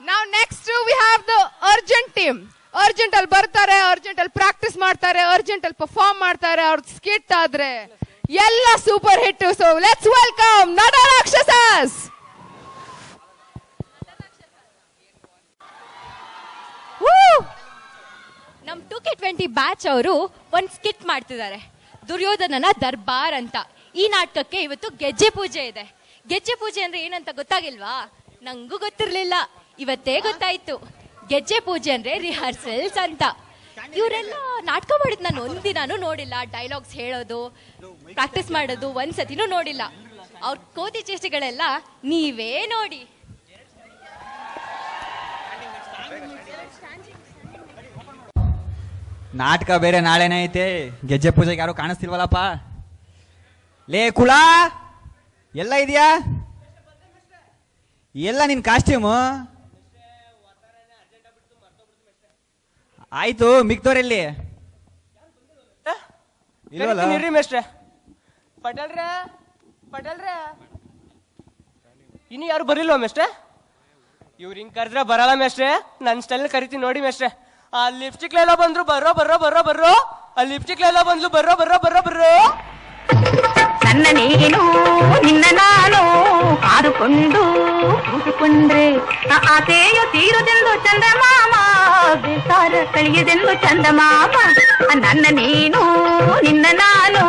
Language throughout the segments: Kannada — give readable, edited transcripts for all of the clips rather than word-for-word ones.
Now next we have the urgent team. Urgent ಅಲ್ಲಿ ಬರ್ತಾರೆ, ಅರ್ಜೆಂಟ್ ಅಲ್ಲಿ ಪ್ರಾಕ್ಟೀಸ್ ಮಾಡ್ತಾರೆ, ಅರ್ಜೆಂಟ್ ಅಲ್ಲಿ ಪರ್ಫಾರ್ಮ್ ಮಾಡ್ತಾರೆ. ಅವ್ರ ಸ್ಕಿಟ್ ಆದ್ರೆ ಎಲ್ಲ super hit. So let's welcome ನಟ ರಾಕ್ಷಸಸ್. ನಮ್ 2K20 ಬ್ಯಾಚ್ ಅವರು ಒಂದ್ ಸ್ಕಿಟ್ ಮಾಡ್ತಿದ್ದಾರೆ, ದುರ್ಯೋಧನನ ದರ್ಬಾರ್ ಅಂತ. ಈ ನಾಟಕಕ್ಕೆ ಇವತ್ತು ಗೆಜ್ಜೆ ಪೂಜೆ ಇದೆ. ಗೆಜ್ಜೆ ಪೂಜೆ ಅಂದ್ರೆ ಏನಂತ ಗೊತ್ತಾಗಿಲ್ವಾ? ನಂಗೂ ಗೊತ್ತಿರ್ಲಿಲ್ಲ, ಇವತ್ತೇ ಗೊತ್ತಾಯ್ತು. ಗೆಜ್ಜೆ ಪೂಜೆ ಅಂದ್ರೆ ರಿಹರ್ಸಲ್ಸ್ ಅಂತ. ಇವರೆಲ್ಲ ನಾಟಕ ಮಾಡಿದ್ ನಾನು ಒಂದಿನಾನು ನೋಡಿಲ್ಲ. ಡೈಲಾಗ್ಸ್ ಹೇಳೋದು, ಪ್ರಾಕ್ಟೀಸ್ ಮಾಡೋದು ಒಂದ್ಸತಿನೂ ನೋಡಿಲ್ಲ. ಅವ್ರ ಕೋತಿ ಚೇಷ್ಟೆಗಳೆಲ್ಲ ನೀವೇ ನೋಡಿ. ನಾಟಕ ಬೇರೆ ನಾಳೆನೇ ಐತೆ, ಗೆಜ್ಜೆ ಪೂಜೆಗೆ ಯಾರು ಕಾಣಿಸ್ತಿಲ್ವಲ್ಲಪ್ಪ. ಲೇ ಕುಳ, ಎಲ್ಲ ಇದೆಯಾ? ಎಲ್ಲ ನಿನ್ ಕಾಸ್ಟ್ಯೂಮು ಆಯ್ತು, ಮಿಕ್ದವ್ರೆಲ್ಲಿ ಇಲ್ವಲ್ಲ? ಮೇಷ್ಟ್ರೆ ಪಟೇಲ್ರೆ, ಪಟೇಲ್ರೆ ಇನ್ನು ಯಾರು ಬರಿಲ್ವ ಮೇಷ್ಟ್ರೆ? ಇವ್ರು ಹಿಂಗ್ ಕರೆದ್ರೆ ಬರಲ್ಲ ಮೇಷ್ಟ್ರೆ. ನನ್ನ ಸ್ಟೈಲ್ ಕರಿತೀನಿ ನೋಡಿ ಮೇಷ್ಟ್ರೆ. ಆ ಲಿಪ್ಸ್ಟಿಕ್ಲೆಲ್ಲ ಬಂದ್ರು ಬರ್ರೋ ಬರ್ರೋ ಬರ್ರೋ ಬರ್ರೋ. ಆ ಲಿಪ್ಸ್ಟಿಕ್ಲೆಲ್ಲ ಬಂದ್ಲು ಬರ್ರೋ ಬರ್ರೋ ಬರ್ರೋ ಬರ್ರೋ. ನನ್ನ ನೀನು ನಿನ್ನ ನಾನು ಕಾದುಕೊಂಡು ಕೂತುಕೊಂಡ್ರೆ ಆಸೆಯು ತೀರುದೆಂದು ಚಂದಮಾಮ, ಬೇಸಾರ ಕಳಿಯದೆಂದು ಚಂದಮಾಮ. ನನ್ನ ನೀನು ನಿನ್ನ ನಾನು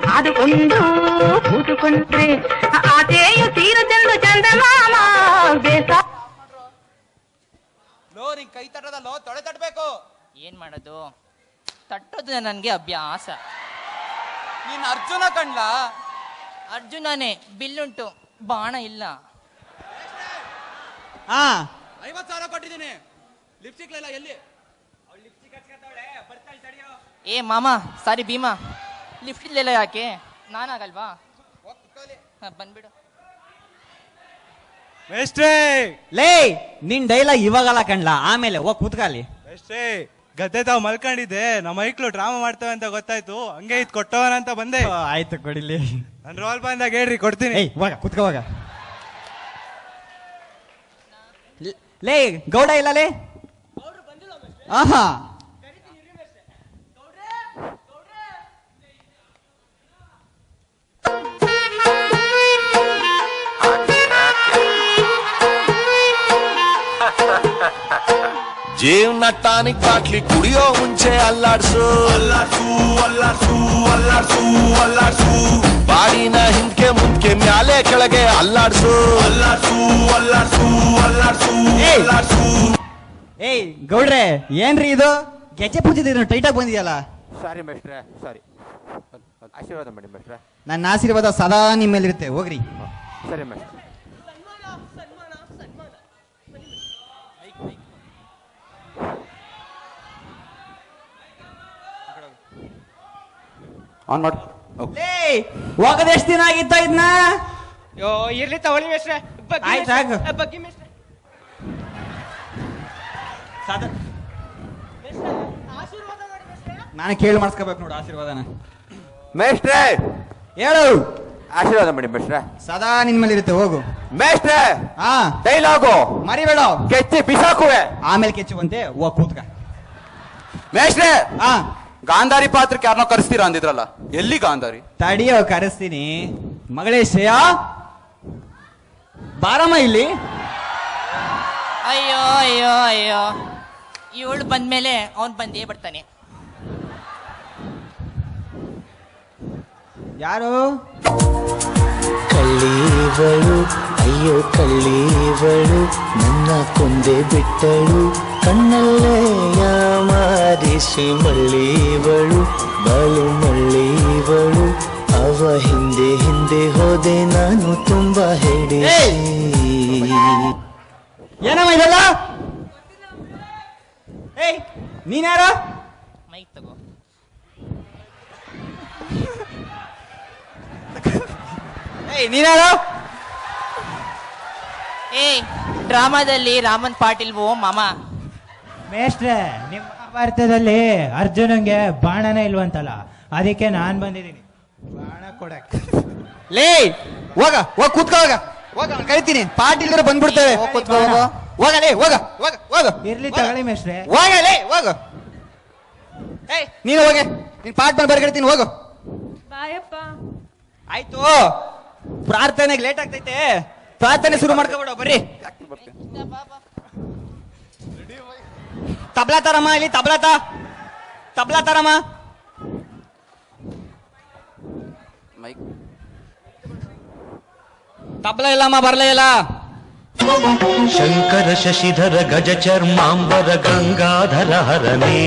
ಕಾದುಕೊಂಡು ಕೂತುಕೊಂಡ್ರೆ ಆಸೆಯು ತೀರುದೆಂದು ಚಂದಮಾಮ, ಬೇಸಾರ. ಲೋ ನಿಂಗೆ ಕೈ ತಟ್ಟೋದಲ್ಲೋ, ತೊಡೆ ತಟ್ಟಬೇಕು. ಏನ್ ಮಾಡೋದು, ತಟ್ಟೋದು ನನಗೆ ಅಭ್ಯಾಸ. ನೀನ್ ಅರ್ಜುನ ಕಣ್ಲಾ? ಅರ್ಜುನನೇ, ಬಿಲ್ಲುಂಟು, ಬಾಣ ಇಲ್ಲ. ಹಾ 50,000 ಕೊಟ್ಟಿದ್ದೀನಿ. ಲಿಪ್ಸ್ಟಿಕ್ ಎಲ್ಲ ಎಲ್ಲಿ? ಏ ಮಾಮ, ಸಾರಿ ಭೀಮಾ, ಲಿಫ್ಟ್ ಇಲ್ಲೆಲ್ಲ ಯಾಕೆ? ನಾನಾಗಲ್ವಾ? ಬಂದ್ಬಿಡು. ಮೇಷ್ಟ್ರೇ, ಲೇ ನಿನ್ ಡೈಲಾಗ್ ಇವಾಗಲ್ಲ ಕಣ್ಲಾ, ಆಮೇಲೆ ಹೋಗ್ ಕೂತ್ಕಾಲಿ. ಮೇಷ್ಟ್ರೇ, ಗದ್ದೆ ತಾವ್ ಮಲ್ಕೊಂಡಿದ್ದೆ, ನಮ್ಮ ಐಕ್ಳು ಡ್ರಾಮಾ ಮಾಡ್ತೇವೆ ಅಂತ ಗೊತ್ತಾಯ್ತು, ಹಂಗೆ ಇದ್ ಕೊಟ್ಟವನ ಅಂತ ಬಂದೆ. ಆಯ್ತು ಕೊಡಿಲಿ. ನನ್ ರೋಲ್ ಬಂದಾಗ ಹೇಳ್ರಿ, ಕೊಡ್ತೀನಿ. ಏಯ್ ಹೋಗ ಕುತ್ಕೋವಾಗ. ಲೇ ಗೌಡ ಇಲ್ಲ ಲೇ? ಆಹಾ ಜೀವನ ಟಾನಿಕ್ ಬಾಟ್ಲಿ ಕುಡಿಯೋ ಮುಂಚೆ ಅಲ್ಲಾಡ್ಸು ಅಲ್ಲಾಡ್ಸು ಅಲ್ಲಾಡ್ಸು ಅಲ್ಲಾಡ್ಸು ಅಲ್ಲಾಡ್ಸು. ಬಾಡಿನ ಹಿಂದ್ಕೆ ಮುಂದ್ಕೆ ಮ್ಯಾಲೆ ಕೆಳಗೆ ಅಲ್ಲಾಡ್ಸು ಅಲ್ಲಾಡ್ಸು ಅಲ್ಲಾಡ್ಸು ಅಲ್ಲಾಡ್ಸು ಅಲ್ಲಾಡ್ಸು. ಏಯ್ ಗೌಡ್ರೆ, ಏನ್ರಿ ಇದು ಗೆಜ್ಜೆ ಪೂಜೆ ಟೈಟಾಗಿ ಬಂದಿದೆಯಲ್ಲ? ಸಾರಿ ಮೇಷ್ಟ್ರೆ, ಸಾರಿ. ಆಶೀರ್ವಾದ ಮಾಡಿ ಮೇಷ್ಟ್ರೆ. ನನ್ನ ಆಶೀರ್ವಾದ ಸದಾ ನಿಮ್ಮ ಮೇಲೆ ಇರುತ್ತೆ, ಹೋಗ್ರಿ. ಸರಿ ಮೇಷ್ಟ್ರೆ. ಆನ್ ಮಾಡು. ಹೋಗದ ಎಷ್ಟು ದಿನ ಆಗಿತ್ತ ಇದನ್ನ? ಯೋ ಇರ್ಲಿ ತಗೊಳ್ಳಿ ಮೇಷ್ಟ್ರೆ. ಆಯ್ತು, ಸಾಕು. ಬಗ್ಗೆ ಮೇಷ್ಟ್ರೆ. ಆಶೀರ್ವಾದ ಮಾಡಿ ಮೇಷ್ಟ್ರೆ. ನಾನು ಕೇಳಿ ಮಾಡಿಸ್ಕೋಬೇಕು ನೋಡು ಆಶೀರ್ವಾದನ. ಮೇಷ್ಟ್ರೆ ಹೇಳು. ಆಶೀರ್ವಾದ ಮಾಡಿ ಮೇಷ್ಟ್ರೆ. ಸದಾ ನಿನ್ ಮೇಲೆ ಇರುತ್ತೆ, ಹೋಗು. ಮೇಷ್ಟ್ರೆ, ಹಾ ಡೈಲಾಗು ಮರಿಬೇಡ. ಕೆಚ್ಚಿ ಬಿಸಾಕುವೆ. ಆಮೇಲೆ ಕೆಚ್ಚುವಂತೆ ಹೋಗ್ ಕೂತ್ಕ. ಮೇಷ್ಟ್ರೆ, ಹಾ ಗಾಂಧಾರಿ ಪಾತ್ರಕ್ಕೆ ಯಾರನ್ನೋ ಕರೆಸ್ತೀರಾ ಅಂದಿದ್ರಲ್ಲ, ಎಲ್ಲಿ ಗಾಂಧಾರಿ? ತಡಿಯೋ, ಕರೆಸ್ತೀನಿ. ಮಗಳೇ ಶ್ರೇಯಾ, ಬಾರಮ್ಮ ಇಲ್ಲಿ. ಅಯ್ಯೋ ಅಯ್ಯೋ ಅಯ್ಯೋ, ಇವಳು ಬಂದ್ಮೇಲೆ ಅವನ್ ಬಂದೇ ಬರ್ತಾನೆ. ಯಾರು? ಕಳ್ಳೀವಳು, ಅಯ್ಯೋ ಕಳ್ಳೀವಳು, ನನ್ನ ಕೊಂದೆ ಬಿಟ್ಟಳು, ಕಣ್ಣಲ್ಲೇ ಯಾಮಾರಿಸಿ ಮಳ್ಳೀವಳು, ಬಾಳು ಮಳ್ಳೀವಳು, ಅವ ಹಿಂದೆ ಹಿಂದೆ ಹೋದೆ ನಾನು ತುಂಬಾ ಹೇಳಿ. ಏನಮ್ಮ ಇದೆಲ್ಲ? ಏಯ್ ನೀನ್ಯಾರ? ಮೈಕ್ ತಗೋ. ಏಯ್ ನೀನ್ಯಾರು? ಏಯ್, ಡ್ರಾಮಾದಲ್ಲಿ ರಾಮನ್ ಪಾಟೀಲ್ವೋ ಮಾಮ? ಮೇಷ್ಟ್ರೆ, ನಿಮ್ಮ ಮಹಾಭಾರತದಲ್ಲಿ ಅರ್ಜುನಂಗೆ ಬಾಣನೇ ಇಲ್ವಂತಲ್ಲ, ಅದಕ್ಕೆ ನಾನ್ ಬಂದಿದ್ದೀನಿ ಬಾಣ ಕೊಡಕ್. ಲೇ ಹೋಗ, ಹೋಗ್ ಕೂತ್ಕೋವಾಗ. ಹೋಗ ಕರಿತೀನಿ ಪಾಠ ಇಲ್ದ್ರೆ ಬಂದ್ಬಿಡ್ತೇವೆ ಹೋಗಲೇ ಹೋಗ ಹೋಗ ಹೋಗ ಇರ್ಲಿ ತಗೊಳ್ಳಿ ಮೇಷ್ಟ್ರೆ. ಹೋಗಲೇ ಹೋಗ. ಏಯ್ ನೀನು ಹೋಗೆ, ನೀನ್ ಪಾಠ ಬಂದು ಬರ್ಕಡ್ತೀನಿ ಹೋಗು. ಬಾಯಪ್ಪ. ಆಯ್ತು, ಪ್ರಾರ್ಥನೆಗೆ ಲೇಟ್ ಆಗ್ತೈತೆ, ಪ್ರಾರ್ಥನೆ ಶುರು ಮಾಡ್ಕೊಬೇಡ. ಬರ್ರಿ ತಬ್ಲಾ ತರಮ್ಮ, ಇಲ್ಲಿ ತಬ್ಲಾ ತರಮ್ಮ. ತಬ್ಲಾ ಇಲ್ಲಮ್ಮ, ಬರ್ಲೇ ಇಲ್ಲ. ಶಂಕರ ಶಶಿಧರ ಗಜ ಚರ್ಮಾಂಬರ ಗಂಗಾಧರ ಹರನೇ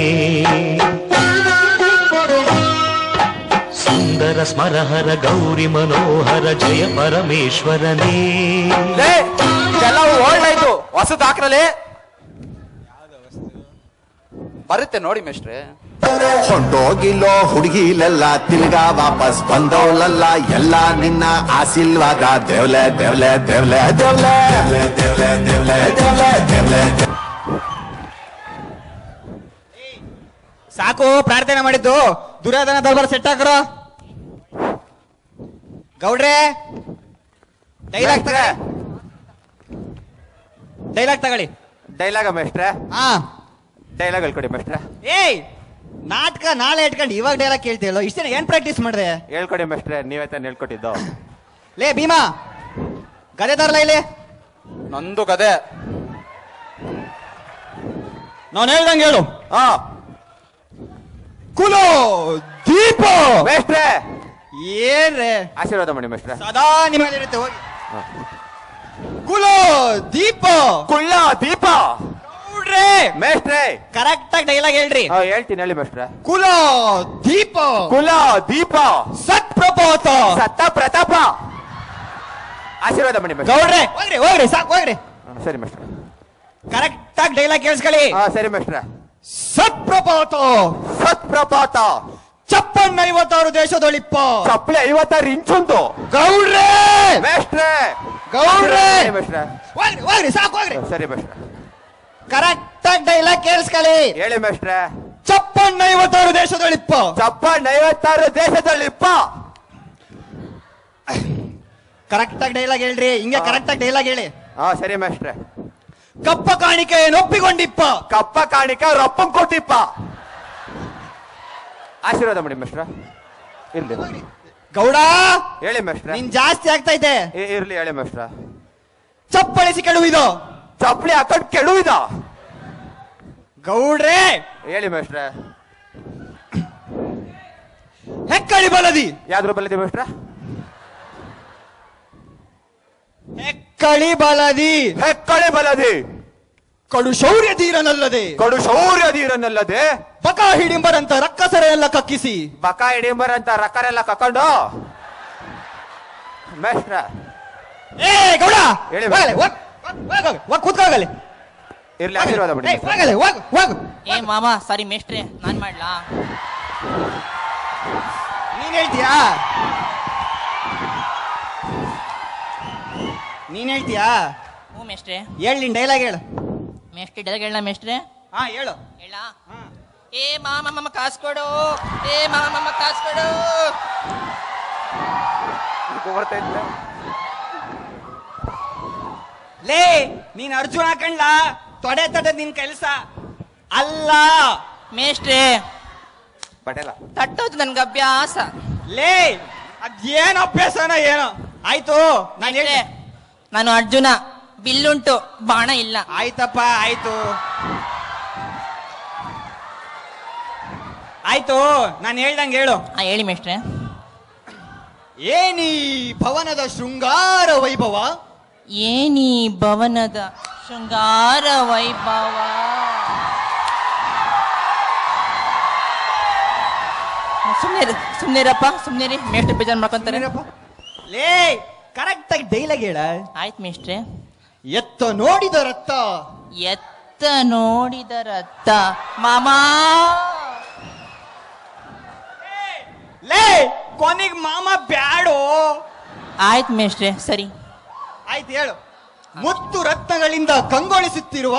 ಸುಂದರ ಸ್ಮರಹರ ಗೌರಿ ಮನೋಹರ ಜಯ ಪರಮೇಶ್ವರನೇ. ಕೆಲವು ಒಳ್ಳಾಯ್ತು, ಹೊಸದು ಹಾಕ್ರಲೇ ಬರುತ್ತೆ ನೋಡಿ ಮೇಷ್ಟ್ರೆ. ಹೊಂಟೋಗಿಲ್ಲೋ ಹುಡುಗಿಲೆಲ್ಲ ತಿರ್ಗಾ ವಾಪಸ್ ಬಂದವಳಲ್ಲ, ಎಲ್ಲ ನಿನ್ನ ಆಶೀರ್ವಾದ ದೇವ್ಲೆ ದೇವ್ಲೆ ದೇವ್ಲೆ ದೇವ್ಲೆ ದೇವ್ಲೆ ದೇವ್ಲೆ ದೇವ್ಲೆ ದೇವ್ಲೆ. ಸಾಕು ಪ್ರಾರ್ಥನೆ ಮಾಡಿದ್ದು, ದುರ್ಯೋಧನ ದರ್ಬಾರ್ ಸೆಟ್ ಹಾಕ್ರೋ. ಗೌಡ್ರೆ ಡೈಲಾಗ್ ತಗೊಳ್ಳಿ. ಡೈಲಾಗ ಮೇಷ್ಟ್ರೆ? ಹಾ ಡೈಲಾಗ್ ಹೇಳ್ಕೊಡಿ ಮೇಷ್ಟ್ರೆ. ಏಯ್ ನಾಟಕ ನಾಳೆ ಇಟ್ಕೊಂಡು ಇವಾಗ ಡೈಲಾಗ್ ಕೇಳ್ತೀಯಲ್ಲ, ಇಷ್ಟ ಏನ್ ಪ್ರಾಕ್ಟೀಸ್ ಮಾಡಿದೆ? ಹೇಳ್ಕೊಡಿ ಮೇಷ್ಟ್ರೆ, ನೀವೇ ತಾನು ಹೇಳ್ಕೊಟ್ಟಿದ್ದು. ಲೇ ಭೀಮಾ ಗದೆ ತರಲ ಇಲ್ಲಿ. ನಂದು ಗದೆ ನಾನು ಹೇಳ್ದಂಗೆ ಹೇಳು. ಹಾ ಕುಲೋ ದೀಪ. ಮೇಷ್ಟ್ರೆ ಏನ್ರೆ ಆಶೀರ್ವಾದ ಮಾಡಿ ಮೇಷ್ಟ್ರೆ. ಸದಾ ನಿಮಗೆ ಇರುತ್ತೆ, ಹೋಗಿ. ಕುಲೋ ದೀಪ ಕುಳ್ಳ ದೀಪ. ಮೇಷ್ಟ್ರೆ ಕರೆಕ್ಟ್ ಆಗಿ ಡೈಲಾಗ್ ಹೇಳ್ರಿ. ಹೇಳ್ತೀನಿ, ಹೇಳಿ ಮೇಷ್ಟ್ರೆ. ಕುಲ ದೀಪ ಕುಲ ದೀಪ ಸತ್ ಪ್ರಪೋತ ಸತ್ತ ಪ್ರತಾಪ. ಆಶೀರ್ವಾದ ಮಾಡಿ ಮೇಷ್ಟ್ರೆ. ಗೌಡ್ರೆ ಹೋಗ್ರಿ ಹೋಗ್ರಿ, ಸಾಕು ಹೋಗ್ರಿ. ಸರಿ ಮೇಷ್ಟ್ರೆ. ಕರೆಕ್ಟ್ ಆಗಿ ಡೈಲಾಗ್ ಕೇಳಿಸ್ಕೊಳ್ಳಿ. ಸರಿ ಮೇಷ್ಟ್ರೆ. ಸತ್ ಪ್ರಪೋತ ಸತ್ ಪ್ರಪಾತ ಚಪ್ಪಣ್ಣ 56 ದೇಶದೊಳಿಪ್ಪ ಚಪ್ಪಲಿ 56 ಇಂಚುಂಟು. ಗೌಡ್ರೆ ಮೇಷ್ಟ್ರೆ ಗೌಡ್ರೆ ಮೇಷ್ಟ್ರೆ. ಹೋಗ್ರಿ ಹೋಗ್ರಿ, ಸಾಕು ಹೋಗ್ರಿ. ಸರಿ ಮೇಷ್ಟ್ರೆ. ಕರೆಕ್ಟ್ ಆಗಿ ಡೈಲಾಗ್ ಕೇಳಿಸ್ಕೊಳ್ಳಿ. ಹೇಳಿ ಮೇಷ್ಟ್ರೆ. ಚಪ್ಪಣ್ಣ 56 ದೇಶದೊಳಿಪ್ಪ ಚಪ್ಪಣ್ಣ 56 ದೇಶದಲ್ಲಿಪ್ಪ. ಕರೆಕ್ಟ್ ಆಗಿ ಡೈಲಾಗ್ ಹೇಳ್ರಿ, ಹಿಂಗೆ ಕರೆಕ್ಟ್ ಆಗಿ ಡೈಲಾಗ್ ಹೇಳಿ. ಸರಿ ಮೇಷ್ಟ್ರೆ. ಕಪ್ಪ ಕಾಣಿಕೆ ಒಪ್ಪಿಕೊಂಡಿಪ್ಪ ಕಪ್ಪ ಕಾಣಿಕ ರೊಪ್ಪಂ ಕೊಟ್ಟಿಪ್ಪ. ಆಶೀರ್ವಾದ ಮಾಡಿ ಮೇಷ್ಟ್ರೆ. ಇರ್ಲಿ ಗೌಡ ಹೇಳಿ ಮೇಷ್ಟ್ರೆ. ನಿನ್ ಜಾಸ್ತಿ ಆಗ್ತೈತೆ. ಇರ್ಲಿ ಹೇಳಿ ಮೇಷ್ಟ್ರೆ. ಚಪ್ಪಳಿಸಿ ಕೆಡುವಿದು ಚಪ್ಪಲಿ ಹಾಕೊಂಡು ಕೆಡುವಿದ. ಗೌಡ್ರೆ ಹೇಳಿ ಮೇಷ್ಟ್ರೆ. ಹೆಕ್ಕಳಿ ಬಲದಿ. ಯಾವ್ದ್ರ ಬಲ್ಲದಿ ಮೇಷ್ಟ್ರೆ? ಹೆಕ್ಕಳಿ ಬಲದಿ. ಹೆಕ್ಕಳಿ ಬಲದಿ. ಕಡು ಶೌರ್ಯ ಧೀರನಲ್ಲದೆ. ಕಡು ಶೌರ್ಯ ಧೀರನಲ್ಲದೆ. ಬಕ ಹಿಡಿಂಬರಂತ ರಕ್ಕಸರೆಲ್ಲ ಕಕ್ಕಿಸಿ. ಬಕ ಹಿಡಿಂಬರಂತ ರಕ್ಕರೆಲ್ಲ ಕಕ್ಕೊಂಡು ಮೇಷ್ಟ್ರೆ. ಏ ಗೌಡ ಹೇಳಿ ಕೂತ್ಕೋಗಲಿ. ಇರ್ಲಿ ಆಶೀರ್ವಾದ ಮಾಡಿ. ಏ ಮಾಮ ಸಾರಿ ಮೇಷ್ಟ್ರೆ, ನಾನ್ ಮಾಡ್ಲಾ? ನೀನ್ ಹೇಳ್ತೀಯಾ? ಹ್ಞೂ ಮೇಷ್ಟ್ರೆ. ಹೇಳಿ ನಿನ್ ಡೈಲಾಗ್ ಹೇಳು. ಮೇಷ್ಟ್ರೆ ಡೈಲಾಗ್ ಹೇಳ ಮೇಷ್ಟ್ರೆ. ಹಾ ಹೇಳು. ಹೇಳ. ಏ ಮಾಮ ಕಾಸು ಕೊಡು, ಏ ಮಾಮ ಕಾಸು ಕೊಡು. ಲೇ ನೀನ್ ಅರ್ಜುನ ಕಣ್ಲ, ತೊಡೆ ತಡೆ ನಿನ್ ಕೆಲಸ ಅಲ್ಲ ಮೇಷ್ಟ್ರೆ. ಪಟೇಲ ತಟ್ಟೋದು ನನ್ಗೆ ಅಭ್ಯಾಸ. ಲೇ ಅದೇನ್ ಅಭ್ಯಾಸನ ಏನೋ ಆಯ್ತು. ನಾನು ಅರ್ಜುನ, ಬಿಲ್ಲುಂಟು ಬಾಣ ಇಲ್ಲ. ಆಯ್ತಪ್ಪ ಆಯ್ತು ಆಯ್ತು, ನಾನು ಹೇಳ್ದಂಗೆ ಹೇಳು. ಹೇಳಿ ಮೇಷ್ಟ್ರೆ. ಏನೀ ಭವನದ ಶೃಂಗಾರ ವೈಭವ. ಏನೀ ಭವನದ ಶೃಂಗಾರ ವೈಭವ. ಸುಮ್ನಿರಪ್ಪ ಸುಮ್ನಿರಿ, ಮೇಷ್ಟ್ರೆ ಬೇಜಾರು ಮಾಡ್ಕೊಂತಾರೆ. ಲೇ ಕರೆಕ್ಟ್ ಆಗಿ ಡೈಲಾಗ್ ಹೇಳ. ಆಯ್ತು ಮೇಷ್ಟ್ರೆ. ಎತ್ತ ನೋಡಿದ ರತ್ತ. ಎತ್ತ ನೋಡಿದ ರತ್ತ ಮಾಮಾ. ಲೇ ಕೊನೆಗೆ ಮಾಮ ಬ್ಯಾಡೋ. ಆಯ್ತು ಮೇಷ್ಟ್ರೆ, ಸರಿ ಆಯ್ತು ಹೇಳು. ಮುತ್ತು ರತ್ನಗಳಿಂದ ಕಂಗೊಳಿಸುತ್ತಿರುವ.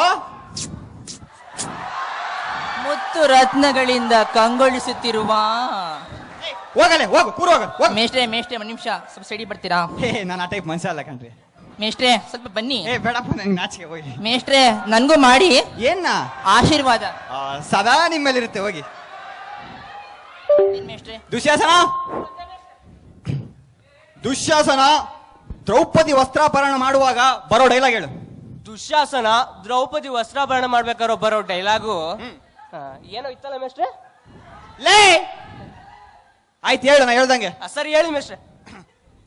ಮುತ್ತು ರತ್ನಗಳಿಂದ ಕಂಗೊಳಿಸುತ್ತಿರುವ. ಹೋಗಲೆ ಹೋಗು, ಕೂರು ಹೋಗ. ಮೇಷ್ಟ್ರೆ ಮೇಷ್ಟ್ರೆ ಒಂದ್ ನಿಮಿಷ ಸ್ವಲ್ಪ ಸೈಡಿ ಬರ್ತೀರಾ? ನಾನು ಆ ಟೈಪ್ ಮನುಷ್ಯ ಅಲ್ಲ ಕಣ್ರಿ. ಮೇಷ್ಟ್ರೆ ಸ್ವಲ್ಪ ಬನ್ನಿ. ಏ ಬೇಡಪ್ಪ, ನಂಗೆ ನಾಚಿಕೆ, ಹೋಗಿ. ಮೇಷ್ಟ್ರೆ ನನ್ಗೂ ಮಾಡಿ. ಏನ್ನ ಆಶೀರ್ವಾದ ಸದಾ ನಿಮ್ಮಲ್ಲಿರುತ್ತೆ, ಹೋಗಿ. ಏನ್ ಮೇಷ್ಟ್ರೆ? ದುಶ್ಯಾಸನ ದ್ರೌಪದಿ ವಸ್ತ್ರಾಪರಣ ಮಾಡುವಾಗ ಬರೋ ಡೈಲಾಗ್ ಹೇಳು. ದುಶ್ಯಾಸನ ದ್ರೌಪದಿ ವಸ್ತ್ರಾಭರಣ ಮಾಡ್ಬೇಕಾರೋ ಬರೋ ಡೈಲಾಗು ಏನೋ ಇತ್ತಲ್ಲ ಮೇಷ್ಟ್ರೆ? ಲೇ ಆಯ್ತು, ಹೇಳು, ನಾ ಹೇಳ್ದಂಗೆ. ಸರಿ ಹೇಳಿ ಮೇಷ್ಟ್ರೆ.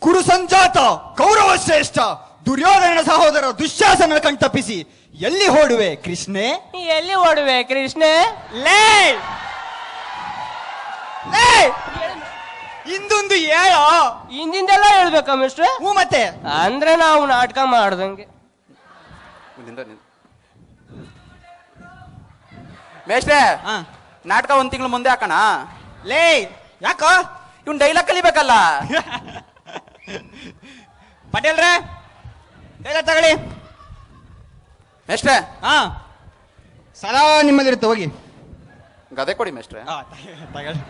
ಕುರು ಸಂಜಾತ ಕೌರವ ಶ್ರೇಷ್ಠ ದುರ್ಯೋಧನ ಸಹೋದರ ದುಶ್ಯಾಸನ ಕಣ್ತಪ್ಪಿಸಿ ಎಲ್ಲಿ ಓಡುವೆ ಕೃಷ್ಣೆ? ಎಲ್ಲಿ ಓಡುವೆ ಕೃಷ್ಣೆ? ಲೇ ಲೇ ಇಂದೊಂದು ಹೇಳೋ. ಹಿಂದಿಂದೆಲ್ಲ ಹೇಳ್ಬೇಕಾ ಮೇಷ್ಟ್ರೆ? ಹ್ಞೂ ಮತ್ತೆ. ಅಂದ್ರೆ ನಾವು ನಾಟಕ ಮಾಡ್ದಂಗೆ. ಮೇಷ್ಟ್ರೆ, ನಾಟಕ 1 ತಿಂಗಳು ಮುಂದೆ ಹಾಕೋಣ. ಲೇ ಯಾಕೋ ಇವ್ನ್ ಡೈಲಾಗ್ ಕಲಿಬೇಕಲ್ಲ. ಪಟೇಲ್ರೆ ಡೈಲಾಗ್ ತಗೊಳ್ಳಿ. ಮೇಷ್ಟ್ರೆ, ಸದಾ ನಿಮ್ಮಲ್ಲಿರುತ್ತೆ, ಹೋಗಿ. ಗದೆ ಕೊಡಿ ಮೇಷ್ಟ್ರೆ. ತಗೊಳ್ಳಿ.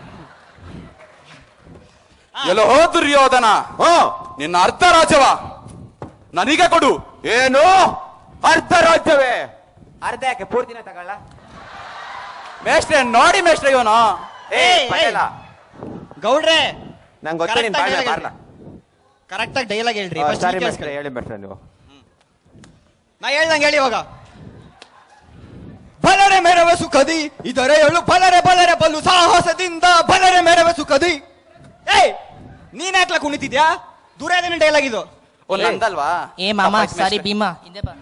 ಎಲ್ಲೋ ದುರ್ಯೋಧನ, ನಿನ್ನ ಅರ್ಧ ರಾಜ್ಯವ ನನಗೆ ಕೊಡು. ಏನು ಅರ್ಧ ರಾಜ್ಯವೇ? ಅರ್ಧ ಯಾಕೆ, ಪೂರ್ತಿನೇ ತಗೊಳ್ಳ? ಮೇಷ್ಟ್ರೆ ನೋಡಿ ಮೇಷ್ಟ್ರೆ, ಇವನು ಗೌಡ್ರೆ ನಂಗೆ ಗೊತ್ತ. ಕರೆಕ್ಟಾಗಿ ಡೈಲಾಗ್ ಹೇಳ್ರಿ. ಹೇಳಿ ಮೇಷ್ಟ್ರೆ ನೀವು. ನಾ ಹೇಳ್ದಂಗೆ ಹೇಳಿ ಇವಾಗ. ಬಲರೆ ಮೆರವೆ ಸುಖದಿ ಇದರ ಎಳು ಬಲರೆ ಬಲರೆ ಬಲ್ಲು ಸಾಹಸದಿಂದ ಬಲರೆ ಮೆರವೆ ಸುಖದಿ. ಏಯ್ ನೀನ್ ಯಾಕ್ಲ ಕುಣಿತಿದ್ಯಾ? ದುರ್ಯೋಧನ ಡೈಲಾಗ್ ಇದು. ನಂದಲ್ವಾ? ಏ ಮಾಮ ಸಾರಿ ಭೀಮಾ. ಹಿಂದೆ ಬಾ.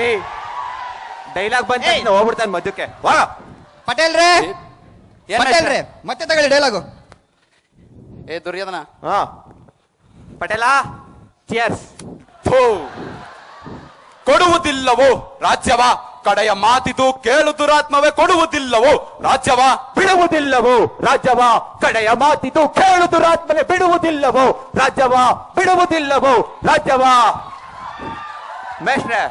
ಏಯ್ ಡೈಲಾಗ್ ಬಂದ ಹೋಗ್ಬಿಡ್ತಾನೆ ಮಧ್ಯಕ್ಕೆ. ಪಟೇಲ್ರೆ ಪಟೇಲ್ರೆ ಮತ್ತೆ ತಗೊಳ್ಳಿ ಡೈಲಾಗು. ಏ ದುರ್ಯೋಧನ, ಪಟೇಲ ಚಿಯರ್ಸ್. ಕೊಡುವುದಿಲ್ಲವೋ ರಾಜ್ಯವ ಕಡೆಯ ಮಾತಿದು ಕೇಳು ದುರಾತ್ಮವೇ. ಕೊಡುವುದಿಲ್ಲವೋ ರಾಜ್ಯವ ಬಿಡುವುದಿಲ್ಲವೋ ರಾಜ್ಯವ ಕಡೆಯ ಮಾತಿದು ಕೇಳು ದುರಾತ್ಮವೇ. ಬಿಡುವುದಿಲ್ಲವೋ ರಾಜ್ಯವ ಬಿಡುವುದಿಲ್ಲವೋ ರಾಜ್ಯವ. ಮೇಷ್ಟ್ರೆ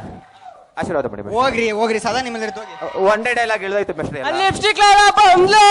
ಆಶೀರ್ವಾದ ಮಾಡಿ. ಹೋಗ್ರಿ ಹೋಗ್ರಿ, ಸದಾ ನಿಮ್ಮಲ್ಲಿರುತ್ತೆ, ಹೋಗಿ. ಒನ್ ಡೇ ಡೈಲಾಗ್ ಹೇಳಿದಾಯ್ತು ಮೇಷ್ಟ್ರೆ. ಲಿಪ್ಸ್ಟಿಕ್ ಬಂದ್ಲು.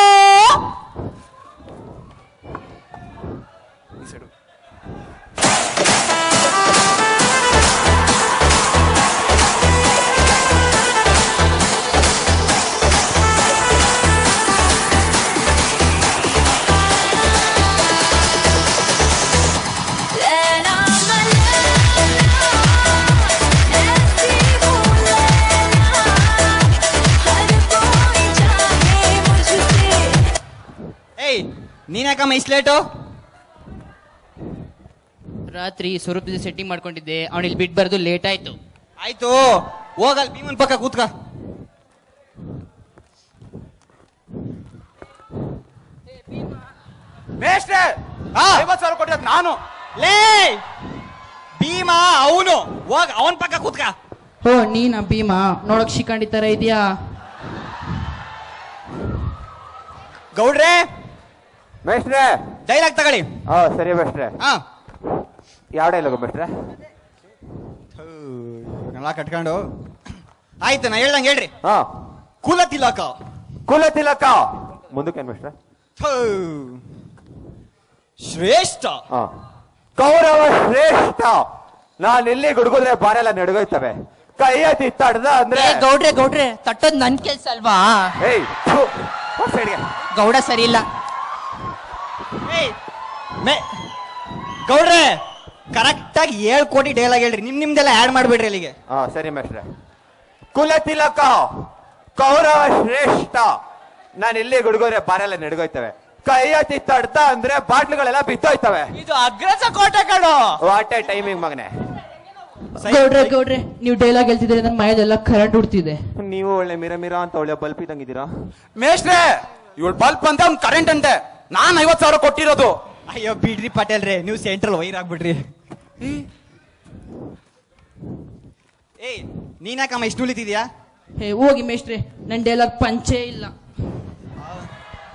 ನೀನ್ ಯಾಕಮ್ಮ ಇಷ್ಟು ಲೇಟು? ರಾತ್ರಿ ಸ್ವರೂಪದ ಸೆಟ್ಟಿಂಗ್ ಮಾಡ್ಕೊಂಡಿದ್ದೆ, ಅವನು ಇಲ್ಲಿ ಬಿಟ್ಬಾರ್ದು, ಲೇಟ್ ಆಯ್ತು. ಆಯ್ತು, ಹೋಗಲ್ ಭೀಮನ್ ಪಕ್ಕ ಕೂತ್ಕ. ಮೇಷ್ಟ್ರೆ 50,000 ಕೊಟ್ಟಿರೋದು ನಾನು. ಲೇ ಭೀಮಾ ಅವನು, ಹೋಗ ಅವನ್ ಪಕ್ಕ ಕೂತ್ಕ. ಓ ನೀನಾ ಭೀಮಾ? ನೋಡಕ್ ಶಿಖಂಡಿ ತರ ಇದೆಯಾ? ಗೌಡ್ರೆ ಮೇಷ್ಟ್ರೆ ಡೈಲಾಗ್ ತಗೊಳ್ಳಿ. ಸರಿ ಮೇಷ್ಟ್ರೆ. ಯಾವ ಡೈಲಾಗ್ ಮೇಷ್ಟ್ರೆ? ಎಲ್ಲ ಕಟ್ಕೊಂಡು ಆಯ್ತು, ನಾ ಹೇಳ್ದಂಗೆ ಹೇಳ್ರಿ. ಕುಲ ತಿಲಕ ಕುಲ ತಿಲಕ ಮುಂದಕ್ಕೆ ಮೇಷ್ಟ್ರೆ. ಶ್ರೇಷ್ಠ ಕೌರವ ಶ್ರೇಷ್ಠ. ನಾನು ಇಲ್ಲಿ ಗುಡುಗುದ್ರೆ ಬಾರೆಲ್ಲ ನಡುಗೋಯ್ತವೆ. ಕೈ ಎತ್ತಿ ತಡ್ದ ಅಂದ್ರೆ ಗೌಡ್ರೆ ಗೌಡ್ರೆ ತಟ್ಟೋದ್ ನನ್ ಕೆಲ್ಸ ಅಲ್ವಾ? ಗೌಡ ಸರಿ ಇಲ್ಲ. ಗೌಡ್ರೆ ಕರೆಕ್ಟ್ ಆಗಿ 7 ಕೋಟಿ ಡೈಲಾಗ್ ಹೇಳ್ರಿ. ನಿಮ್ದೆಲ್ಲ ಆಡ್ ಮಾಡ್ಬೇಡ್ರಿ ಅಲ್ಲಿಗೆ. ಸರಿ ಮೇಷ್ಟ್ರೆ. ಕುಲ ತಿಲಕ ಕೌರವ ಶ್ರೇಷ್ಠ. ನಾನು ಇಲ್ಲಿ ಗುಡುಗೋದ್ರೆ ಬಾರೆಲ್ಲ ನಡುಗೋಯ್ತವೆ. ಕೈ ಎತ್ತಿ ತಡ್ದ ಅಂದ್ರೆ ಬಾಟ್ಲುಗಳೆಲ್ಲ ಬಿದ್ದೋಯ್ತವೆ. ಇದು ಅಗ್ರಸ ಕೋಟೆ ಕಣೋ. ವಾಟ್ ಟೈಮಿಂಗ್ ಮಗನೆ. ಗೌಡ್ರೆ ಗೌಡ್ರೆ ನೀವು ಡೈಲಾಗ್ ಹೇಳ್ತಿದ್ರೆ ನನ್ನ ಮೈದೆಲ್ಲ ಕರೆಂಟ್ ಉಡ್ತಿದೆ. ನೀವು ಒಳ್ಳೆ ಮಿರ ಅಂತ ಒಳ್ಳೆ ಬಲ್ಪ್ ಇದ್ದಂಗಿದ್ದೀರಾ. ಮೇಷ್ಟ್ರೆ ಇವಳು ಬಲ್ಪ್ ಅಂತ ಅವ್ನು ಕರೆಂಟ್ ಅಂತೆ. ನಾನ್ 50,000 ಕೊಟ್ಟಿರೋದು. ಅಯ್ಯೋ ಬಿಡ್ರಿ ಪಟೇಲ್ರೆ, ನೀವು ಸೆಂಟ್ರಲ್ ವೈರ್ ಆಗ್ಬಿಡ್ರಿ. ಏಯ್ ನೀನ್ ಯಾಕಮ್ಮ ಇಷ್ಟು ಉಳಿತಿದ್ಯಾ? ಹೋಗಿ ಮೇಷ್ಟ್ರೆ, ನನ್ ಡೈಲಾಗ್ ಪಂಚೇ ಇಲ್ಲ.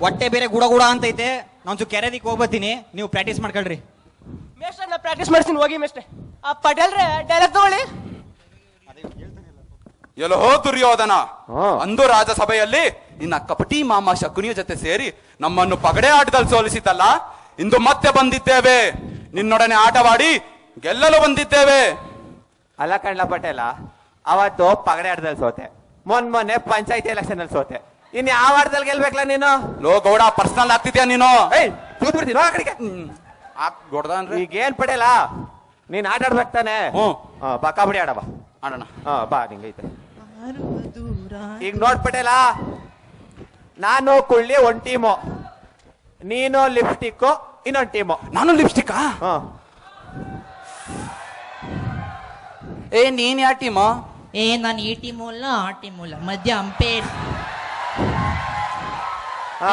ಹೊಟ್ಟೆ ಬೇರೆ ಗುಡ ಗುಡ ಅಂತೈತೆ. ನಾನ್ ಕೆರೆದಿಕ್ ಹೋಗ್ಬತ್ತೀನಿ, ನೀವು ಪ್ರಾಕ್ಟೀಸ್ ಮಾಡ್ಕೊಳ್ರಿ. ಮೇಷ್ಟ್ರೆ ನಾ ಪ್ರಾಕ್ಟೀಸ್ ಮಾಡ್ತೀನಿ, ಹೋಗಿ ಮೇಷ್ಟ್ರೆ. ಆ ಪಟೇಲ್ರೆ ಡೈಲಾಗ್ ತಗೊಳ್ಳಿ. ಎಲ್ಲೋ ದುರ್ಯೋಧನ, ಅಂದು ರಾಜಸಭೆಯಲ್ಲಿ ನಿನ್ನ ಕಪಟಿ ಮಾಮ ಶಕುನಿಯ ಜೊತೆ ಸೇರಿ ನಮ್ಮನ್ನು ಪಗಡೆ ಆಟದಲ್ಲಿ ಸೋಲಿಸಿತಲ್ಲ. ಇಂದು ಮತ್ತೆ ಬಂದಿದ್ದೇವೆ, ನಿನ್ನೊಡನೆ ಆಟವಾಡಿ ಗೆಲ್ಲಲು ಬಂದಿದ್ದೇವೆ. ಅಲ್ಲ ಕಣ್ಣ ಪಟೇಲ, ಅವತ್ತು ಪಗಡೆ ಆಟದಲ್ಲಿ ಸೋತೆ, ಮೊನ್ನೆ ಪಂಚಾಯತಿ ಎಲೆಕ್ಷನ್ ಅಲ್ಲಿ ಸೋತೆ, ಇನ್ ಯಾವ ಆಟದಲ್ಲಿ ಗೆಲ್ಬೇಕಲ್ಲ ನೀನು? ಲೋ ಗೌಡ, ಪರ್ಸನಲ್ ಆಗ್ತಿದ್ಯಾ ನೀನು? ಕೂತ್ಬಿಡ್ತೀನಿ ಆ ಕಡೆಗೆ. ಈಗ ಏನ್ ಪಟೇಲ, ನೀನ್ ಆಟ ಆಡ್ಬೇಕು ತಾನೆ? ಬಾ ಕಬಡ್ಡಿ ಆಡ ಬಾ. ಆಡೋಣ. ಬಾ, ನಿಂಗೈತೆ. ಈಗ ನೋಡ್ ಪಟೇಲ, ನಾನು ಕುಳ್ಳಿ ಒಂದ್ ಟೀಮು, ನೀನು ಲಿಪ್ಸ್ಟಿಕ್ ಇನ್ನೊಂದ್ ಟೀಮು. ನಾನು ಲಿಪ್ಸ್ಟಿಕ್? ಏ ನೀನ್ ಯಾವ ಟೀಮು? ನಾನು ಈ ಟೀಮು ಅಲ್ಲ ಆ ಟೀಮು ಅಲ್ಲ, ಮಧ್ಯ ಅಂಪೇರ್.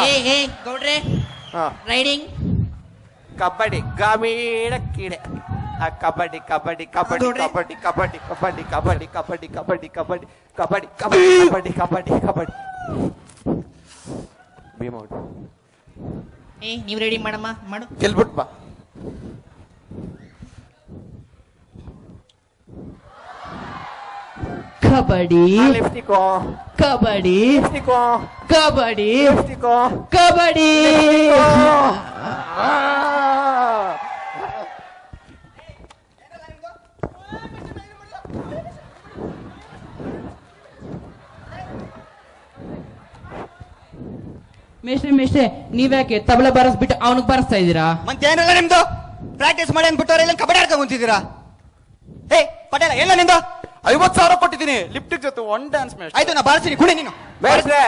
ಏ ಗೌಡ್ರೆ, ರೈಡಿಂಗ್ ಕಬಡ್ಡಿ ಗ್ರಾಮೀಣ ಕ್ರೀಡೆ. ಕಬಡ್ಡಿ ಕಬಡ್ಡಿ ಕಬಡ್ಡಿ ಕಬಡ್ಡಿ ಕಬಡ್ಡಿ ಕಬಡ್ಡಿ ಕಬಡ್ಡಿ ಕಬಡ್ಡಿ ಕಬಡ್ಡಿ ಕಬಡ್ಡಿ ಕಬಡ್ಡಿ ಕಬಡ್ಡಿ ಕಬಡ್ಡಿ ಕಬಡ್ಡಿ. ಭೀಮ ನೀವ್ ರೆಡಿ ಮಾಡಮ್ಮ, ಮಾಡು. ಗೆಲ್ಬಿಟ್ ಬಾ. ಕಬಡ್ಡಿ ಲಿಪ್ಸ್ಟಿಕೋ, ಕಬಡ್ಡಿ ಲಿಪ್ಸ್ಟಿಕೋ, ಕಬಡ್ಡಿ ಲಿಪ್ಸ್ಟಿಕೋ, ಕಬಡ್ಡಿ. ಮೇಷ್ಟ್ರೆ ನೀವ್ಯಾಕೆ ತಬಲ ಬಾರಿಸ್ಬಿಟ್ಟು ಅವನಿಗೆ ಬಾರಿಸ್ತಾ ಇದ್ದೀರಾ? ಮತ್ತೇನಲ್ಲ ನಿಮ್ದು? ಪ್ರಾಕ್ಟೀಸ್ ಮಾಡಿ ಅಂದ್ಬಿಟ್ಟವ್ರೆ ಇಲ್ಲ ಕಬಡ್ಡಿ ಆಡ್ಕೊಂಡ್ ಕುಂತಿದ್ದೀರಾ? ಏ ಪಟೇಲ, ಎಲ್ಲ ನಿಂದು? 50,000 ಕೊಟ್ಟಿದ್ದೀನಿ ಲಿಪ್ಟಿಕ್ ಜೊತೆ ಒನ್ ಡ್ಯಾನ್ಸ್ ಮ್ಯಾಚ್. ಆಯ್ತು, ನಾ ಬಾರಿಸ್ತೀನಿ, ಕುಡಿ ನೀನು. ಬೇಡ್ರೆ,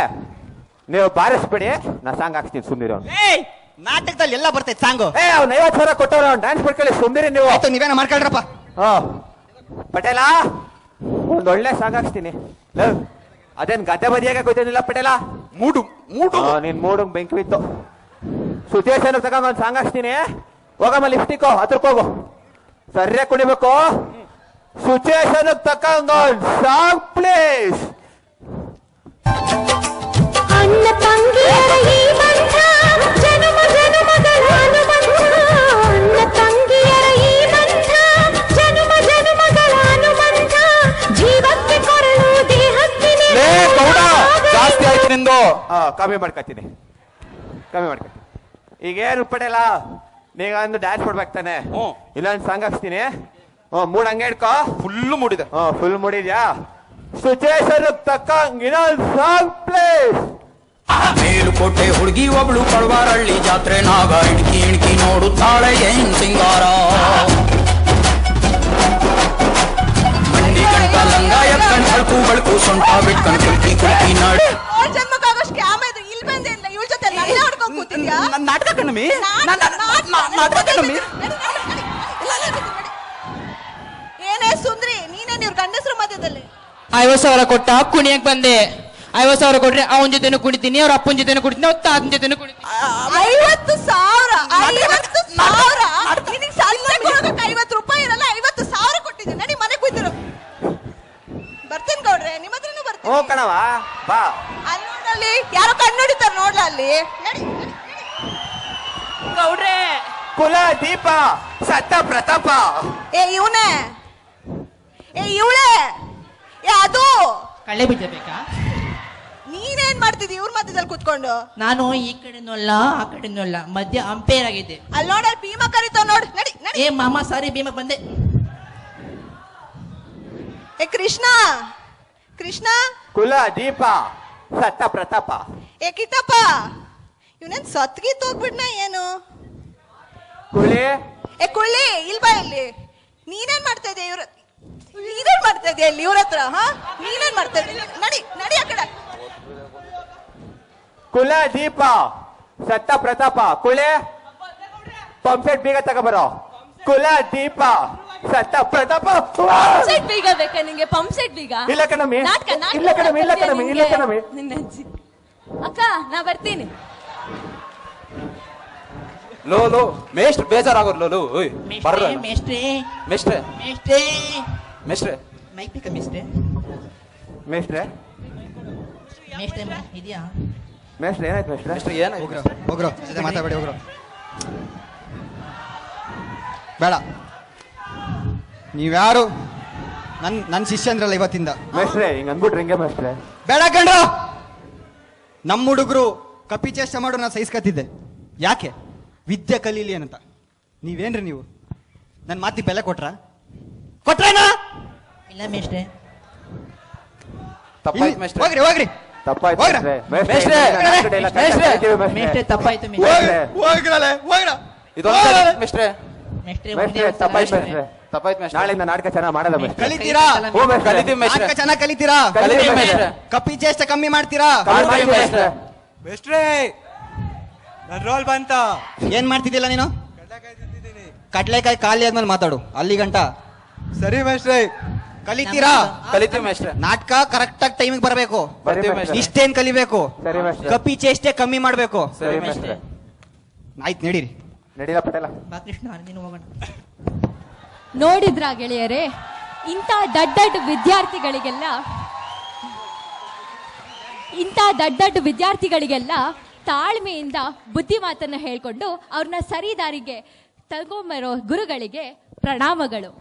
ನೀವು ಬಾರಿಸ್ಬಿಡಿ, ನಾ ಸಾಂಗ್ ಹಾಕ್ತೀನಿ, ಸುಮ್ನಿರೋ. ಏಯ್, ನಾಟಕದಲ್ಲಿ ಎಲ್ಲ ಬರ್ತೈತೆ ಸಾಂಗು. ಅವ್ನು 50,000 ಕೊಟ್ಟವ್ರು, ಅವ್ನು ಡ್ಯಾನ್ಸ್ ಮಾಡ್ಕೊಳ್ಳಿ, ಸುಮ್ನಿರಿ ನೀವು. ಆಯ್ತು, ನೀವೇನ ಮಾಡ್ಕೊಳ್ರಪ್ಪ. ಪಟೇಲ, ಒಂದ್ ಒಳ್ಳೆ ಸಾಂಗ್ ಹಾಕ್ಸ್ತೀನಿ. ಅದೇನ್ ಗದ್ದೆ ಬದಿಯಾಗ ಗೊತ್ತೇನಿಲ್ಲ ಪಟೇಲ? ಮೂಡು ಮೂಡು. ನೀನ್ ಮೂಡು ಬೆಂಕಿ ಬಿತ್ತು. ಸಿಚುವೇಶನ್ ತಗೊಂಡ್ ಒಂದ್ ಸಾಂಗ್ ಹಾಕ್ಸ್ತೀನಿ, ಹೋಗಮ್ಮ ಲಿಪ್ಸ್ಟಿಕ್ ಹತ್ರಕ್ ಹೋಗು, ಸರಿಯಾಗಿ ಕುಣಿಬೇಕು. ಸಿಚುವೇಶನ್ ತಕ್ಕಂಗ ಸಾಂಗ್ ಪ್ಲೀಸ್. ಅಣ್ಣ ತಂಗಿಯರ ಈ ಬಂಧ ಜನುಮ ಜನುಮಗಳ ಅನುಬಂಧ, ಅಣ್ಣ ತಂಗಿಯರ ಈ ಬಂಧ ಜನುಮ ಜನುಮಗಳ ಅನುಬಂಧ, ಜೀವಕ್ಕೆ ಕೊರಳು ದೇಹಕ್ಕೆ ಜಾಸ್ತಿ ಆಯ್ತು ನಿಂದು. ಕಮ್ಮಿ ಮಾಡ್ಕೊತೀನಿ, ಕಮ್ಮಿ ಮಾಡ್ಕೊತೀನಿ. ಈಗೇನು ಪಟೇಲ, ನೀಗ ಒಂದು ಡ್ಯಾನ್ಸ್ ಮಾಡ್ಬೇಕು ತಾನೆ? ಇಲ್ಲೊಂದು ಸಾಂಗ್ ಹಾಕ್ಸ್ತೀನಿ, ಮೂಡ್ ಹಂಗೆ ಇಡ್ಕೋ. ಫುಲ್ ಮೂಡಿದೆ. ಫುಲ್ ಮೂಡಿದ್ಯಾ? ಸಿಚುವೇಶನ್ ತಕ್ಕಂಗ ಇನ್ನೊಂದು ಸಾಂಗ್ ಪ್ಲೀಸ್. ಮೇಲುಕೋಟೆ ಹುಡುಗಿ ಒಬ್ಳು ಪಳವಾರಳ್ಳಿ ಜಾತ್ರೆ ನಾಗ ಇಣಕಿ ಇಣಕಿ ನೋಡುತ್ತಾಳೆ ಏನ್ ಸಿಂಗಾರ. ಮಂಡಿ ಗಂಟ ಲಂಗ ಎಕ್ಕಂಡ್ ಬಳ್ಕು ಬಳ್ಕು ಸೊಂಟ ಬಿಟ್ಕಂಡ್ ಕುಲ್ಕಿ ಕುಲ್ಕಿ ನಾಡಿ. ಜನ್ಮಕ್ಕಾಗೋಷ್ಟು ಕ್ಯಾಮ ಇದ್ರೆ ಇಲ್ಲಿ ಬಂದಿಲ್ಲ, ಇವಳ ಜೊತೆ ನನ್ನ ಆಡ್ಕೊಂಡ್ ಕೂತಿದ್ಯಾ? ನಾಟಕ ಕಣಮಿ, ನಾಟಕ ಕಣಮಿ. ಏನೇ ಸುಂದ್ರಿ, ನೀನೇನ್ ಇವ್ರ ಗಂಡಸ್ರ ಮಧ್ಯದಲ್ಲಿ 50,000 ಕೊಟ್ಟ ಕುಣಿಯಕ್ ಬಂದೆ. 50,000 ಕೊಟ್ರೆ ಅವನ ಜೊತೆನೂ ಕುಣಿತೀನಿ, ಅವ್ರ ಅಪ್ಪನ ಜೊತೆನೂ ಕುಣಿತೀನಿ, ಅವ್ರ ತಾತನ ಜೊತೆನೂ ಕುಣಿತೀನಿ. 50,000 ನಿನಗೆ ಸಾಲ ಕೊಡೋದಕ್ಕೆ 50 ರೂಪಾಯಿ ಇರಲ್ಲ, 50,000 ಕೊಟ್ಟಿದ್ದೀನಿ. ನಡಿ ಮನೆ ಕೂತಿರು, ಬರ್ತೀನಿ ಗೌಡ್ರೆ, ನಿಮ್ಮ ಹತ್ರನೂ ಬರ್ತೀನಿ. ಓ ಕಣವ ಬಾ. ಅಲ್ಲಿ ನೋಡಲ್ಲಿ ಯಾರೋ ಕಣ್ಣುಡಿತಾರ, ನೋಡ್ಲ ಅಲ್ಲಿ. ನಡಿ ಗೌಡ್ರೆ. ಕುಲ ದೀಪ ಸತ್ತ ಪ್ರತಾಪ. ಇವನೇ, ಇವಳೇ, ಅದು ಕಳ್ಳೆ ಬೀಜ ಬೇಕಾ? ನೀನೇನ್ ಮಾಡ್ತಿದ್ದಿ ಇವ್ರ ಮಧ್ಯದಲ್ಲಿ ಕೂತ್ಕೊಂಡು? ನಾನು ಈ ಕಡೆನೂ ಅಲ್ಲ ಆ ಕಡೆನೂ ಅಲ್ಲ, ಮಧ್ಯ ಅಂಪೇರ್ ಆಗಿದ್ದೆ. ಅಲ್ಲಿ ನೋಡಲ್ಲಿ ಭೀಮ ಕರೀತಾವ ನೋಡು. ನಡಿ ನಡಿ. ಮಾಮ ಸಾರಿ, ಭೀಮ ಬಂದೆ. ಕೃಷ್ಣ, ಕೃಷ್ಣ. ಕುಲ ದೀಪ ಸತ್ತ ಪ್ರತಾಪ. ಕಿಟ್ಟಪ್ಪ, ಇವನೇನ್ ಸತ್ಗೀತ್ ಹೋಗ್ಬಿಡ್ನ ಏನು? ಕುಳಿ ಕುಳ್ಳಿ, ಇಲ್ ಬಾ ಇಲ್ಲಿ. ನೀನೇನ್ ಮಾಡ್ತಾ ಇದೀಯ? ನೀನೇನ್ ಮಾಡ್ತಾ ಇದೀಯ ಇಲ್ಲಿ ಇವ್ರ ಹತ್ರ? ನೀನೇನ್ ಮಾಡ್ತಾ ಇದೀಯ? ನಡಿ ನಡಿ ಆ ಕಡೆ. ಕುಲ ದೀಪ ಸತ್ತ ಪ್ರತಾಪ. ಕುಳೆ ಪಂಪ್ಸೆಟ್ ಬೀಗ ತಗೋಬರೋ. ಕುಲ ದೀಪ ಸತ್ತ ಪ್ರತಾಪ. ಪಂಪ್ಸೆಟ್ ಬೀಗ ಬೇಕಾ ನಿಂಗೆ? ಪಂಪ್ಸೆಟ್ ಬೀಗ? ಇಲ್ಲ ಕಣಮಿ, ಇಲ್ಲ ಕಣಮಿ, ಇಲ್ಲ ಕಣಮಿ, ಇಲ್ಲ ಕಣಮಿ. ಅಕ್ಕ, ನಾ ಬರ್ತೀನಿ. ಲೋ ಲೋ ಮೇಷ್ಟ್ರು ಬೇಜಾರಾಗೋರು. ಲೋ ಓಯ್ ಬರ್ರ. ಮೇಷ್ಟ್ರೆ ಮೇಷ್ಟ್ರೆ ಮೇಷ್ಟ್ರೆ ಮೇಷ್ಟ್ರೆ ಮೈಕ್ ಬೇಕಾ ಮೇಷ್ಟ್ರೆ? ಮೇಷ್ಟ್ರೆ ಮೇಷ್ಟ್ರೆ ಇದೆಯಾ? ಮೇಷ್ಟ್ರೆ ಏನಾಯ್ತು ಮೇಷ್ಟ್ರೆ? ಮೇಷ್ಟ್ರೆ ಏನಾಯ್ತು? ಹೋಗ್ರೋ, ಮಾತಾಡಬೇಡಿ, ಹೋಗ್ರೋ. ಬೇಡ, ನೀವ್ಯಾರು ನನ್ನ ಶಿಷ್ಯ ಅಂದ್ರಲ್ಲ ಇವತ್ತಿಂದ. ಮೇಷ್ಟ್ರೆ ಹಿಂಗ್ ಅಂದ್ಬಿಟ್ರೆ ಹೆಂಗೆ ಮೇಷ್ಟ್ರೆ? ಬೇಡ ಕಂಡ್ರು, ನಮ್ಮ ಹುಡುಗರು ಕಪ್ಪಿ ಚೇಷ್ಟೆ ಮಾಡು, ನಾನು ಸಹಿಸ್ಕತ್ತಿದ್ದೆ. ಯಾಕೆ ವಿದ್ಯೆ ಕಲೀಲಿ ಅಂತ. ನೀವೇನ್ರಿ ನೀವು ನನ್ನ ಮಾತಿ ಬೆಲೆ ಕೊಟ್ರೇನಾ? ಇಲ್ಲ ಮೇಷ್ಟ್ರೆ. ತಪ್ಪಾಯ್ತು ಮೇಷ್ಟ್ರೆ. ಹೋಗ್ರಿ ಹೋಗ್ರಿ ತಪ್ಪಾಯ್ತು ಹೋಗ್ರ. ಮೇಷ್ಟ್ರೆ. ಮೇಷ್ಟ್ರೆ ತಪ್ಪಾಯ್ತು ಮೇಷ್ಟ್ರೆ. ಹೋಗ್ರಲೆ ಹೋಗ್ರ. ಇದೊಂದು ಮೇಷ್ಟ್ರೆ. ಮೇಷ್ಟ್ರೆ ಮೇಷ್ಟ್ರೆ ತಪ್ಪಾಯ್ತು ಮೇಷ್ಟ್ರೆ. ತಪ್ಪಾಯ್ತು ಮೇಷ್ಟ್ರೆ. ನಾಳೆಯಿಂದ ನಾಟಕ ಚೆನ್ನಾಗಿ ಮಾಡೋದ ಮೇಷ್ಟ್ರೆ. ಕಲಿತೀರಾ? ಹ್ಞೂ ಮೇಷ್ಟ್ರೆ. ಕಲಿತೀವಿ ಮೇಷ್ಟ್ರೆ. ನಾಟಕ ಚೆನ್ನಾಗಿ ಕಲಿತೀರಾ? ಕಲಿತೀವಿ ಮೇಷ್ಟ್ರೆ. ಕಪ್ಪಿ ಚೇಷ್ಟೆ ಕಮ್ಮಿ ಮಾಡ್ತೀರಾ? ಮಾಡ್ತೀವಿ ಮೇಷ್ಟ್ರೆ. ಮೇಷ್ಟ್ರೆ ನನ್ ರೋಲ್ ಬಂತ. ಏನ್ ಮಾಡ್ತಿದ್ದಿಲ್ಲ ನೀನು? ಕಡ್ಲೆಕಾಯಿ ಖಾಲಿ ಆದ್ಮೇಲೆ ಮಾತಾಡು. ಅಲ್ಲಿ ಗಂಟ ಸರಿ ಮೇಷ್ಟ್ರೆ. ಕಲಿತೀರಾ? ಕಲಿತೀವಿ ಮೇಷ್ಟ್ರೆ. ನಾಟಕ ಕರೆಕ್ಟ್ ಆಗಿ ಟೈಮಿಗೆ ಬರಬೇಕು. ಬರ್ತೀವಿ ಮೇಷ್ಟ್ರೆ. ಇಷ್ಟೇನ್ ಕಲಿಬೇಕು? ಸರಿ ಮೇಷ್ಟ್ರೆ. ಕಪ್ಪಿ ಚೇಷ್ಟೆ ಕಮ್ಮಿ ಮಾಡ್ಬೇಕು. ಸರಿ ಮೇಷ್ಟ್ರೆ. ಆಯ್ತು ನಡೀರಿ. ನಡೀಲ ಪಟೇಲ. ಬಾ ಕೃಷ್ಣ ನೀನು ಹೋಗೋಣ. ನೋಡಿದ್ರ ಗೆಳೆಯರೇ, ಇಂಥ ದಡ್ಡ ವಿದ್ಯಾರ್ಥಿಗಳಿಗೆಲ್ಲ ತಾಳ್ಮೆಯಿಂದ ಬುದ್ಧಿ ಮಾತನ್ನ ಹೇಳ್ಕೊಂಡು ಅವ್ರನ್ನ ಸರಿ ದಾರಿಗೆ ತಗೊಂಬರೋ ಗುರುಗಳಿಗೆ ಪ್ರಣಾಮಗಳು.